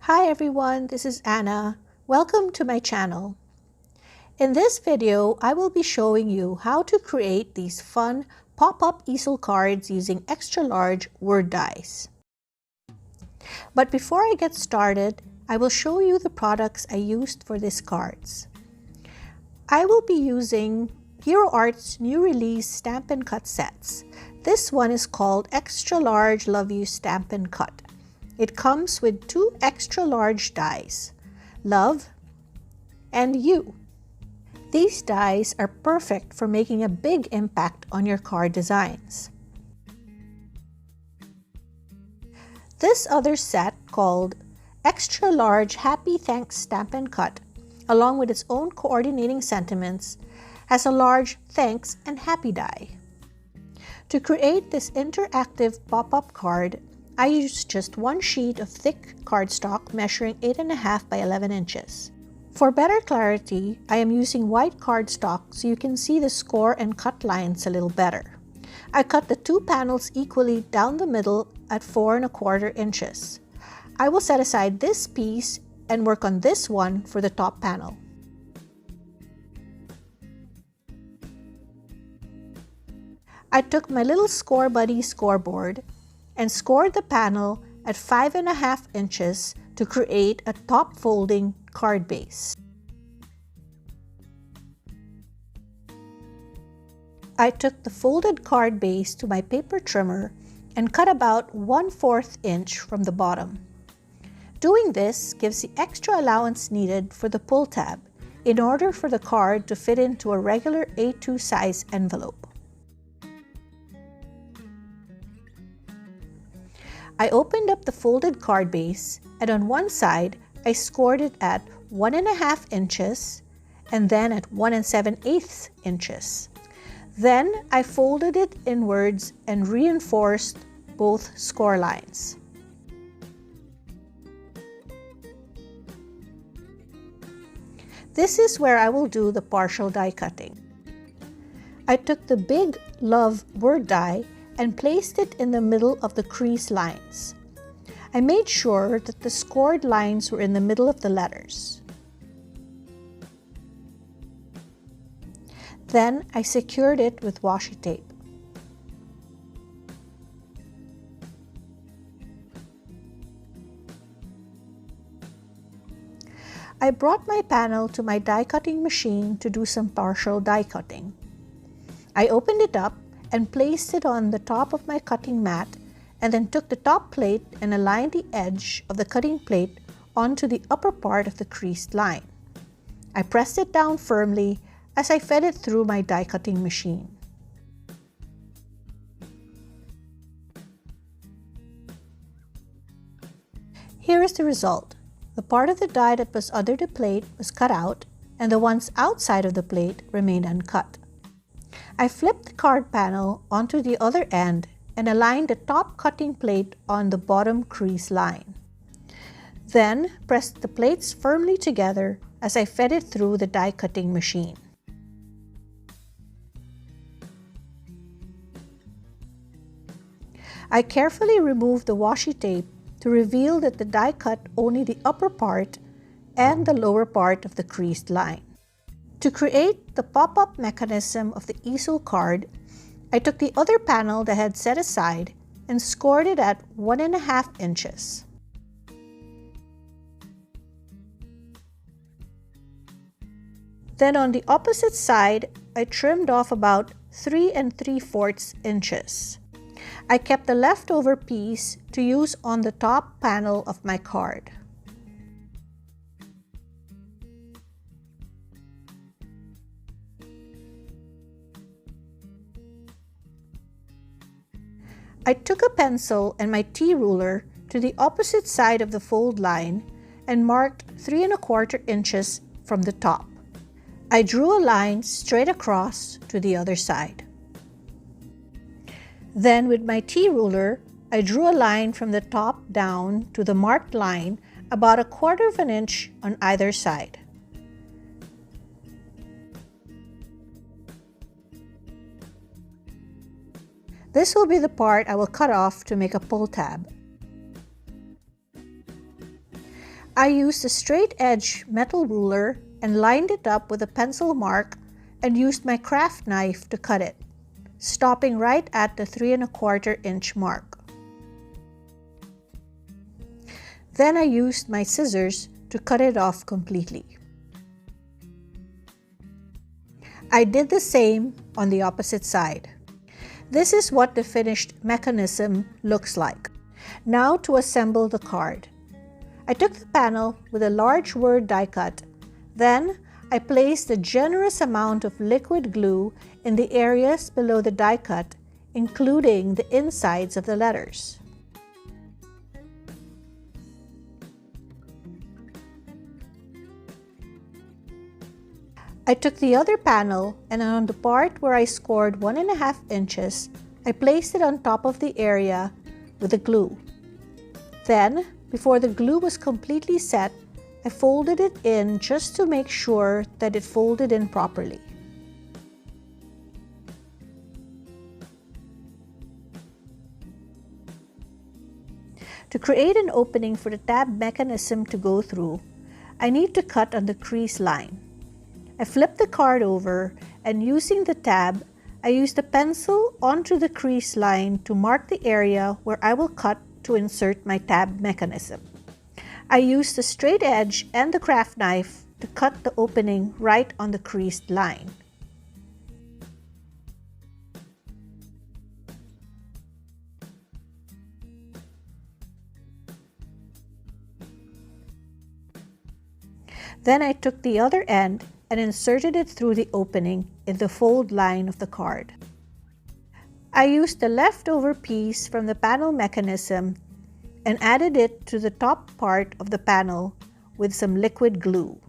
Hi everyone, this is Anna. Welcome to my channel. In this video, I will be showing you how to create these fun pop-up easel cards using extra large word dies. But before I get started, I will show you the products I used for these cards. I will be using Hero Art's new release Stamp and Cut sets. This one is called Extra Large Love You Stamp and Cut. It comes with two extra large dies, Love and You. These dies are perfect for making a big impact on your card designs. This other set, called Extra Large Happy Thanks Stamp and Cut, along with its own coordinating sentiments, has a large thanks and happy die. To create this interactive pop-up card, I used just one sheet of thick cardstock measuring 8.5 by 11 inches. For better clarity, I am using white cardstock so you can see the score and cut lines a little better. I cut the two panels equally down the middle at 4.25 inches. I will set aside this piece and work on this one for the top panel. I took my little Score Buddy scoreboard and scored the panel at 5.5 inches to create a top folding card base. I took the folded card base to my paper trimmer and cut about 1/4 inch from the bottom. Doing this gives the extra allowance needed for the pull tab in order for the card to fit into a regular A2 size envelope. I opened up the folded card base, and on one side I scored it at 1.5 inches and then at 1 7/8 inches. Then I folded it inwards and reinforced both score lines. This is where I will do the partial die cutting. I took the big Love word die and placed it in the middle of the crease lines. I made sure that the scored lines were in the middle of the letters. Then I secured it with washi tape. I brought my panel to my die cutting machine to do some partial die cutting. I opened it up and placed it on the top of my cutting mat, and then took the top plate and aligned the edge of the cutting plate onto the upper part of the creased line. I pressed it down firmly as I fed it through my die cutting machine. Here is the result. The part of the die that was under the plate was cut out, and the ones outside of the plate remained uncut. I flipped the card panel onto the other end and aligned the top cutting plate on the bottom crease line. Then pressed the plates firmly together as I fed it through the die cutting machine. I carefully removed the washi tape to reveal that the die cut only the upper part and the lower part of the creased line. To create the pop-up mechanism of the easel card, I took the other panel that I had set aside and scored it at 1.5 inches. Then on the opposite side, I trimmed off about 3 3/4 inches. I kept the leftover piece to use on the top panel of my card. I took a pencil and my T-ruler to the opposite side of the fold line and marked 3 1/4 inches from the top. I drew a line straight across to the other side. Then with my T-ruler, I drew a line from the top down to the marked line about 1/4 inch on either side. This will be the part I will cut off to make a pull tab. I used a straight edge metal ruler and lined it up with a pencil mark and used my craft knife to cut it, stopping right at the 3¼ inch mark. Then I used my scissors to cut it off completely. I did the same on the opposite side. This is what the finished mechanism looks like. Now to assemble the card. I took the panel with a large word die cut. Then I placed a generous amount of liquid glue in the areas below the die cut, including the insides of the letters. I took the other panel and on the part where I scored 1½ inches, I placed it on top of the area with the glue. Then, before the glue was completely set, I folded it in just to make sure that it folded in properly. To create an opening for the tab mechanism to go through, I need to cut on the crease line. I flipped the card over and using the tab, I used a pencil onto the crease line to mark the area where I will cut to insert my tab mechanism. I used the straight edge and the craft knife to cut the opening right on the creased line. Then I took the other end and inserted it through the opening in the fold line of the card. I used the leftover piece from the panel mechanism and added it to the top part of the panel with some liquid glue.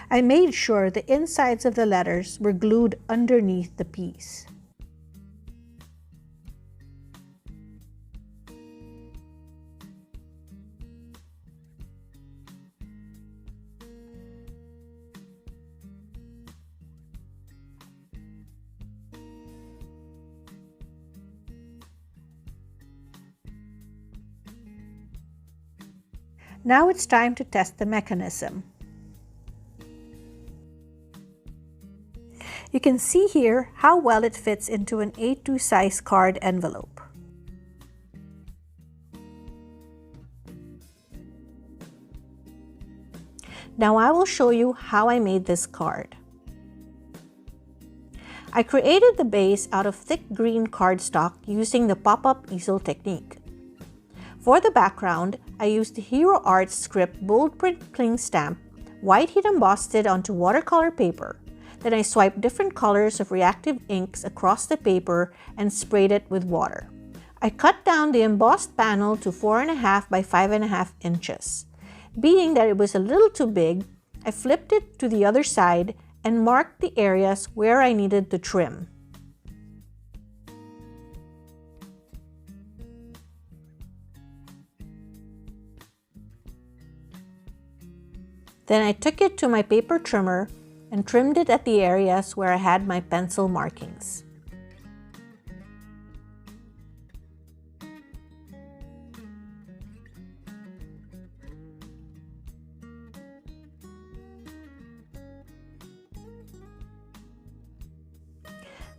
I made sure the insides of the letters were glued underneath the piece. Now it's time to test the mechanism. You can see here how well it fits into an A2 size card envelope. Now I will show you how I made this card. I created the base out of thick green cardstock using the pop-up easel technique. For the background, I used the Hero Arts script bold print cling stamp, white heat embossed it onto watercolor paper. Then I swiped different colors of reactive inks across the paper and sprayed it with water. I cut down the embossed panel to 4½ by 5½ inches. Being that it was a little too big, I flipped it to the other side and marked the areas where I needed to trim. Then I took it to my paper trimmer and trimmed it at the areas where I had my pencil markings.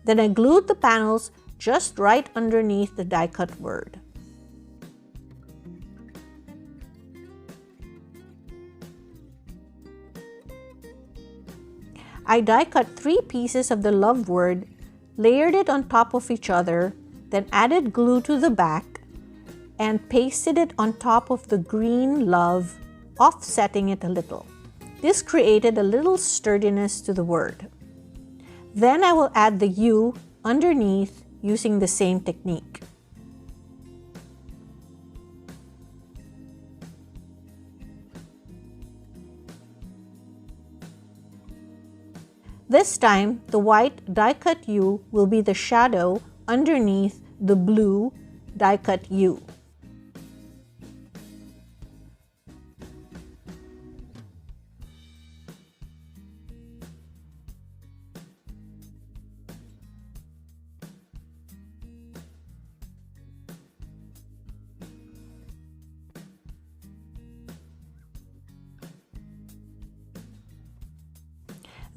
Then I glued the panels just right underneath the die-cut word. I die-cut 3 pieces of the love word, layered it on top of each other, then added glue to the back, and pasted it on top of the green love, offsetting it a little. This created a little sturdiness to the word. Then I will add the U underneath using the same technique. This time, the white die-cut U will be the shadow underneath the blue die-cut U.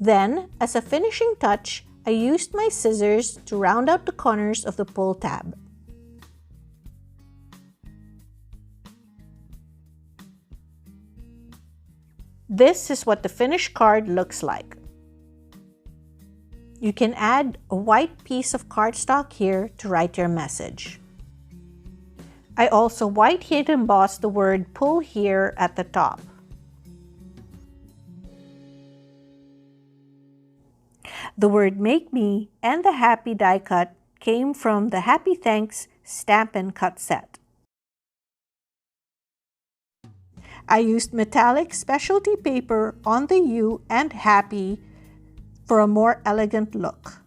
Then, as a finishing touch, I used my scissors to round out the corners of the pull tab. This is what the finished card looks like. You can add a white piece of cardstock here to write your message. I also white heat embossed the word pull here at the top. The word make me and the happy die cut came from the Happy Thanks stamp and cut set. I used metallic specialty paper on the U and happy for a more elegant look.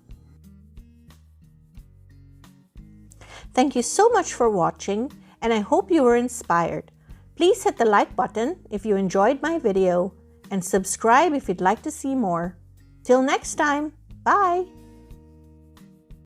Thank you so much for watching, and I hope you were inspired. Please hit the like button if you enjoyed my video and subscribe if you'd like to see more. Till next time, bye!